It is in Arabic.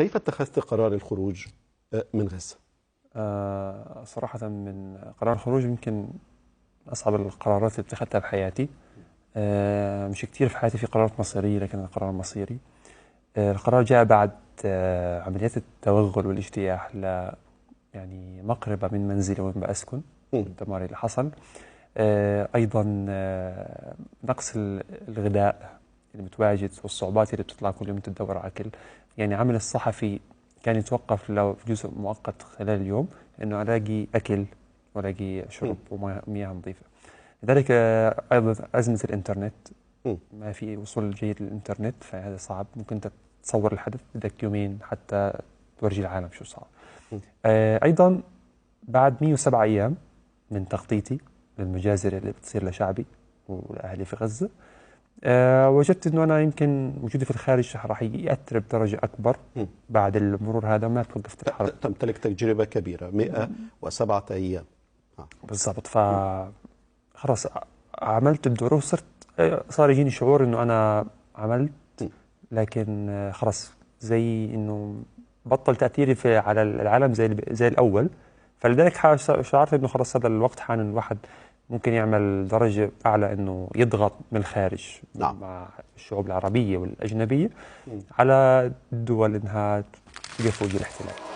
كيف اتخذت قرار الخروج من غزة؟ صراحة من قرار الخروج يمكن من أصعب القرارات اللي اتخذتها بحياتي. مش كتير في حياتي في قرارات مصيرية، لكن القرار مصيري. القرار جاء بعد عمليات التوغل والاجتياح يعني مقربة من منزلي وين بأسكن، والدمار اللي حصل. أيضا نقص الغذاء المتواجد والصعوبات اللي بتطلع كل يوم تدور على أكل. يعني عمل الصحفي كان يتوقف لو جزء مؤقت خلال اليوم إنه ألاقي أكل وألاقي شرب ومياه نظيفة. لذلك أيضا أزمة الإنترنت، ما في وصول جيد للإنترنت، فهذا صعب. ممكن أنت تصور الحدث بدك يومين حتى تورجي العالم شو صار. أيضا بعد 107 أيام من تخطيطي للمجازر اللي بتصير لشعبي والأهلي في غزة، وجدت أنه أنا يمكن وجودي في الخارج راح يأثر بدرجة أكبر بعد المرور هذا، ما توقفت الحرب. تمتلك تجربة كبيرة، 107 أيام. بالضبط. فخلص عملت الدروس، صار يجيني شعور أنه أنا عملت، لكن خلص زي أنه بطل تأثيري على العالم زي الأول. فلذلك شعرت أنه خلص هذا الوقت حان الواحد ممكن يعمل درجة أعلى، أنه يضغط من الخارج مع الشعوب العربية والأجنبية على الدول أنها تقف وجه الاحتلال.